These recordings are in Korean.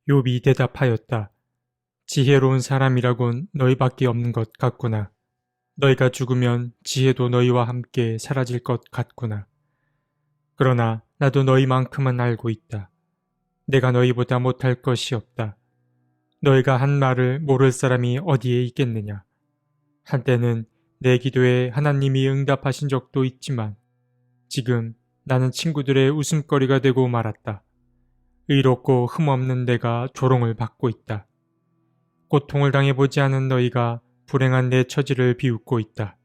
욥이 대답하였다. 지혜로운 사람이라곤 너희밖에 없는 것 같구나. 너희가 죽으면 지혜도 너희와 함께 사라질 것 같구나. 그러나 나도 너희만큼은 알고 있다. 내가 너희보다 못할 것이 없다. 너희가 한 말을 모를 사람이 어디에 있겠느냐. 한때는 내 기도에 하나님이 응답하신 적도 있지만 지금 나는 친구들의 웃음거리가 되고 말았다. 의롭고 흠없는 내가 조롱을 받고 있다. 고통을 당해보지 않은 너희가 불행한 내 처지를 비웃고 있다.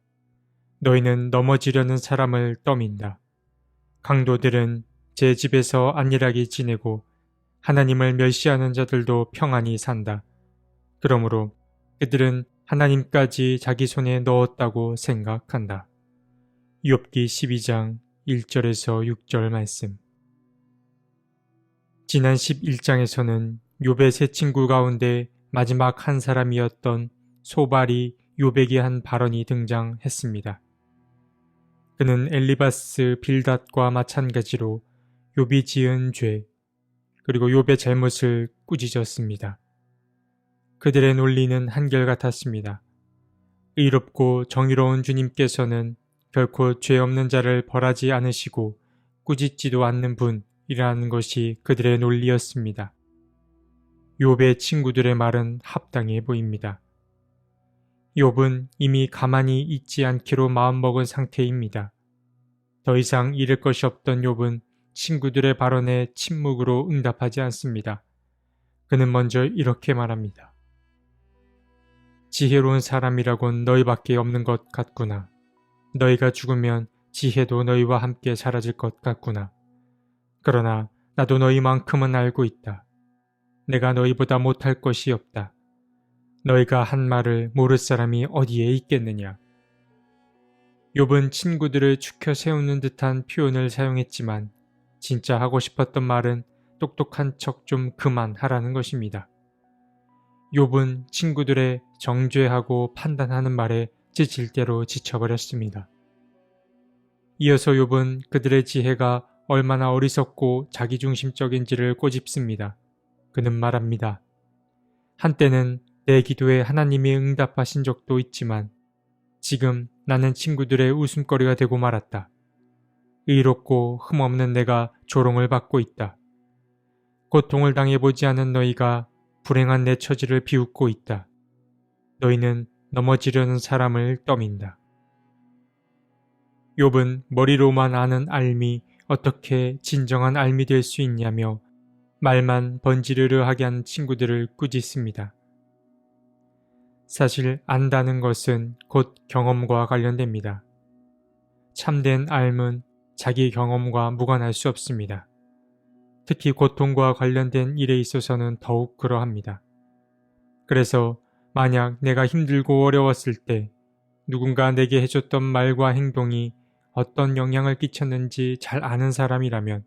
너희는 넘어지려는 사람을 떠민다. 강도들은 제 집에서 안일하게 지내고 하나님을 멸시하는 자들도 평안히 산다. 그러므로 그들은 하나님까지 자기 손에 넣었다고 생각한다. 욥기 12장 1절에서 6절 말씀. 지난 11장에서는 욥의 세 친구 가운데 마지막 한 사람이었던 소발이 욥에게 한 발언이 등장했습니다. 그는 엘리바스 빌닷과 마찬가지로 욥이 지은 죄 그리고 욥의 잘못을 꾸짖었습니다. 그들의 논리는 한결같았습니다. 의롭고 정의로운 주님께서는 결코 죄 없는 자를 벌하지 않으시고 꾸짖지도 않는 분이라는 것이 그들의 논리였습니다. 욥의 친구들의 말은 합당해 보입니다. 욥은 이미 가만히 있지 않기로 마음먹은 상태입니다. 더 이상 잃을 것이 없던 욥은 친구들의 발언에 침묵으로 응답하지 않습니다. 그는 먼저 이렇게 말합니다. 지혜로운 사람이라곤 너희밖에 없는 것 같구나. 너희가 죽으면 지혜도 너희와 함께 사라질 것 같구나. 그러나 나도 너희만큼은 알고 있다. 내가 너희보다 못할 것이 없다. 너희가 한 말을 모를 사람이 어디에 있겠느냐. 욥은 친구들을 추켜 세우는 듯한 표현을 사용했지만 진짜 하고 싶었던 말은 똑똑한 척 좀 그만하라는 것입니다. 욥은 친구들의 정죄하고 판단하는 말에 지칠 대로 지쳐버렸습니다. 이어서 욥은 그들의 지혜가 얼마나 어리석고 자기중심적인지를 꼬집습니다. 그는 말합니다. 한때는 내 기도에 하나님이 응답하신 적도 있지만 지금 나는 친구들의 웃음거리가 되고 말았다. 의롭고 흠없는 내가 조롱을 받고 있다. 고통을 당해보지 않은 너희가 불행한 내 처지를 비웃고 있다. 너희는 넘어지려는 사람을 떠민다. 욥은 머리로만 아는 알미 어떻게 진정한 알미 될 수 있냐며 말만 번지르르 하게 한 친구들을 꾸짖습니다. 사실 안다는 것은 곧 경험과 관련됩니다. 참된 알은 자기 경험과 무관할 수 없습니다. 특히 고통과 관련된 일에 있어서는 더욱 그러합니다. 그래서 만약 내가 힘들고 어려웠을 때 누군가 내게 해줬던 말과 행동이 어떤 영향을 끼쳤는지 잘 아는 사람이라면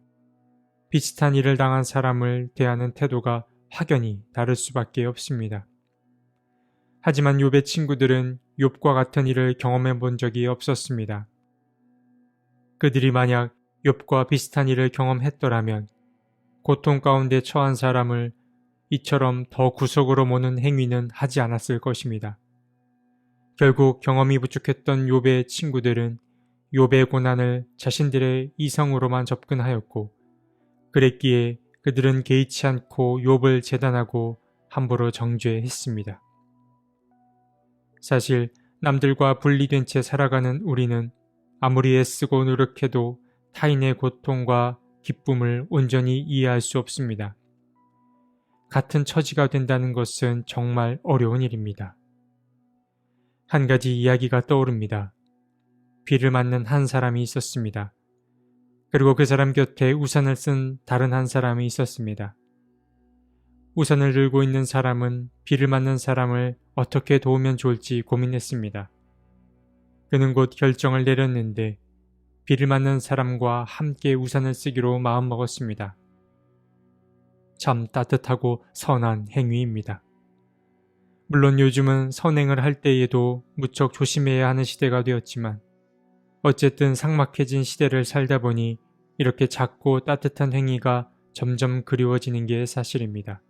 비슷한 일을 당한 사람을 대하는 태도가 확연히 다를 수밖에 없습니다. 하지만 욥의 친구들은 욥과 같은 일을 경험해 본 적이 없었습니다. 그들이 만약 욥과 비슷한 일을 경험했더라면 고통 가운데 처한 사람을 이처럼 더 구석으로 모는 행위는 하지 않았을 것입니다. 결국 경험이 부족했던 욥의 친구들은 욥의 고난을 자신들의 이성으로만 접근하였고 그랬기에 그들은 개의치 않고 욥을 재단하고 함부로 정죄했습니다. 사실 남들과 분리된 채 살아가는 우리는 아무리 애쓰고 노력해도 타인의 고통과 기쁨을 온전히 이해할 수 없습니다. 같은 처지가 된다는 것은 정말 어려운 일입니다. 한 가지 이야기가 떠오릅니다. 비를 맞는 한 사람이 있었습니다. 그리고 그 사람 곁에 우산을 쓴 다른 한 사람이 있었습니다. 우산을 들고 있는 사람은 비를 맞는 사람을 어떻게 도우면 좋을지 고민했습니다. 그는 곧 결정을 내렸는데 비를 맞는 사람과 함께 우산을 쓰기로 마음먹었습니다. 참 따뜻하고 선한 행위입니다. 물론 요즘은 선행을 할 때에도 무척 조심해야 하는 시대가 되었지만 어쨌든 삭막해진 시대를 살다 보니 이렇게 작고 따뜻한 행위가 점점 그리워지는 게 사실입니다.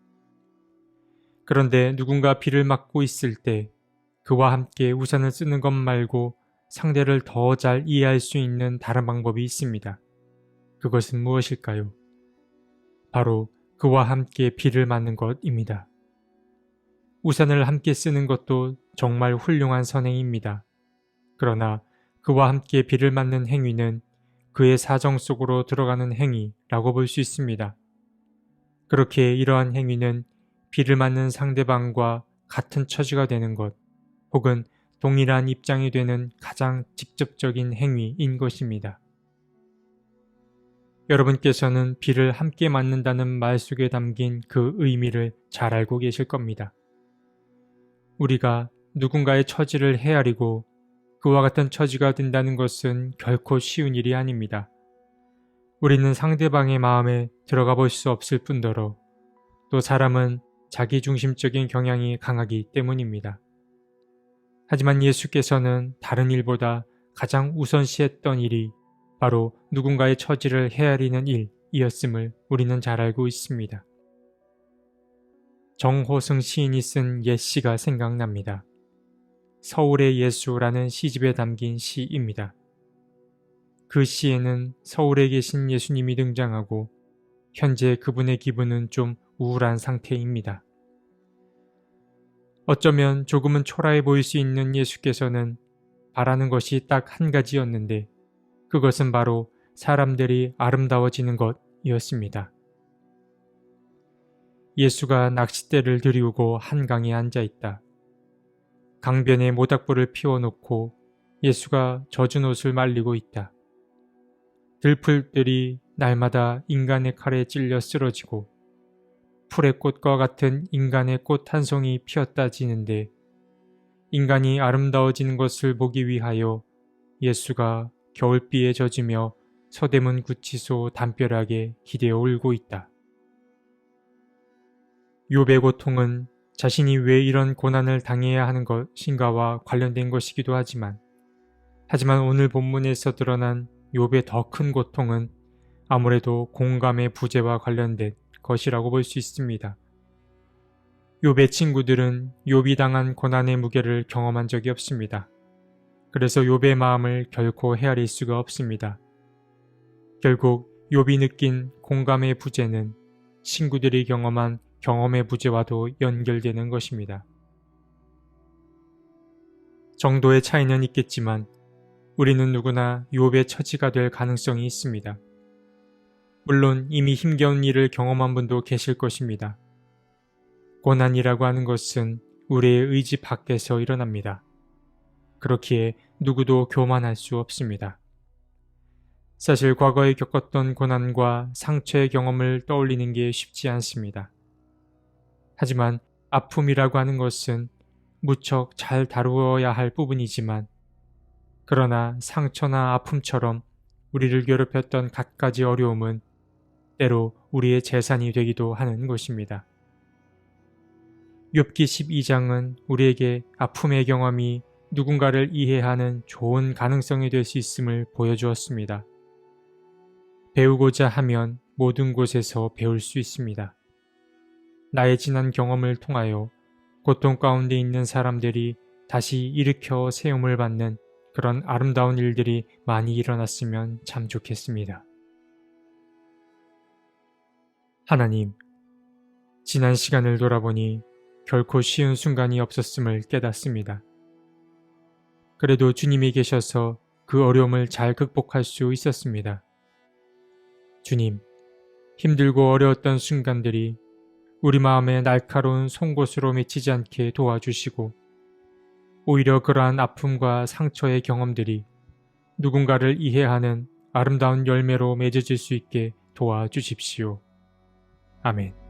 그런데 누군가 비를 맞고 있을 때 그와 함께 우산을 쓰는 것 말고 상대를 더 잘 이해할 수 있는 다른 방법이 있습니다. 그것은 무엇일까요? 바로 그와 함께 비를 맞는 것입니다. 우산을 함께 쓰는 것도 정말 훌륭한 선행입니다. 그러나 그와 함께 비를 맞는 행위는 그의 사정 속으로 들어가는 행위라고 볼 수 있습니다. 그렇게 이러한 행위는 비를 맞는 상대방과 같은 처지가 되는 것, 혹은 동일한 입장이 되는 가장 직접적인 행위인 것입니다. 여러분께서는 비를 함께 맞는다는 말 속에 담긴 그 의미를 잘 알고 계실 겁니다. 우리가 누군가의 처지를 헤아리고 그와 같은 처지가 된다는 것은 결코 쉬운 일이 아닙니다. 우리는 상대방의 마음에 들어가 볼 수 없을 뿐더러 또 사람은 자기중심적인 경향이 강하기 때문입니다. 하지만 예수께서는 다른 일보다 가장 우선시했던 일이 바로 누군가의 처지를 헤아리는 일이었음을 우리는 잘 알고 있습니다. 정호승 시인이 쓴 옛 시가 생각납니다. 서울의 예수라는 시집에 담긴 시입니다. 그 시에는 서울에 계신 예수님이 등장하고 현재 그분의 기분은 좀 우울한 상태입니다. 어쩌면 조금은 초라해 보일 수 있는 예수께서는 바라는 것이 딱 한 가지였는데 그것은 바로 사람들이 아름다워지는 것이었습니다. 예수가 낚싯대를 들이우고 한강에 앉아 있다. 강변에 모닥불을 피워놓고 예수가 젖은 옷을 말리고 있다. 들풀들이 날마다 인간의 칼에 찔려 쓰러지고 풀의 꽃과 같은 인간의 꽃 한 송이 피었다 지는데 인간이 아름다워지는 것을 보기 위하여 예수가 겨울비에 젖으며 서대문 구치소 담벼락에 기대어 울고 있다. 욥의 고통은 자신이 왜 이런 고난을 당해야 하는 것인가와 관련된 것이기도 하지만 오늘 본문에서 드러난 욥의 더 큰 고통은 아무래도 공감의 부재와 관련된 것이라고 볼 수 있습니다. 욥의 친구들은 욥이 당한 고난의 무게를 경험한 적이 없습니다. 그래서 욥의 마음을 결코 헤아릴 수가 없습니다. 결국 욥이 느낀 공감의 부재는 친구들이 경험한 경험의 부재와도 연결되는 것입니다. 정도의 차이는 있겠지만 우리는 누구나 욥의 처지가 될 가능성이 있습니다. 물론 이미 힘겨운 일을 경험한 분도 계실 것입니다. 고난이라고 하는 것은 우리의 의지 밖에서 일어납니다. 그렇기에 누구도 교만할 수 없습니다. 사실 과거에 겪었던 고난과 상처의 경험을 떠올리는 게 쉽지 않습니다. 하지만 아픔이라고 하는 것은 무척 잘 다루어야 할 부분이지만 그러나 상처나 아픔처럼 우리를 괴롭혔던 갖가지 어려움은 때로 우리의 재산이 되기도 하는 것입니다. 욥기 12장은 우리에게 아픔의 경험이 누군가를 이해하는 좋은 가능성이 될 수 있음을 보여주었습니다. 배우고자 하면 모든 곳에서 배울 수 있습니다. 나의 지난 경험을 통하여 고통 가운데 있는 사람들이 다시 일으켜 세움을 받는 그런 아름다운 일들이 많이 일어났으면 참 좋겠습니다. 하나님, 지난 시간을 돌아보니 결코 쉬운 순간이 없었음을 깨닫습니다. 그래도 주님이 계셔서 그 어려움을 잘 극복할 수 있었습니다. 주님, 힘들고 어려웠던 순간들이 우리 마음에 날카로운 송곳으로 맺히지 않게 도와주시고 오히려 그러한 아픔과 상처의 경험들이 누군가를 이해하는 아름다운 열매로 맺어질 수 있게 도와주십시오. 아멘.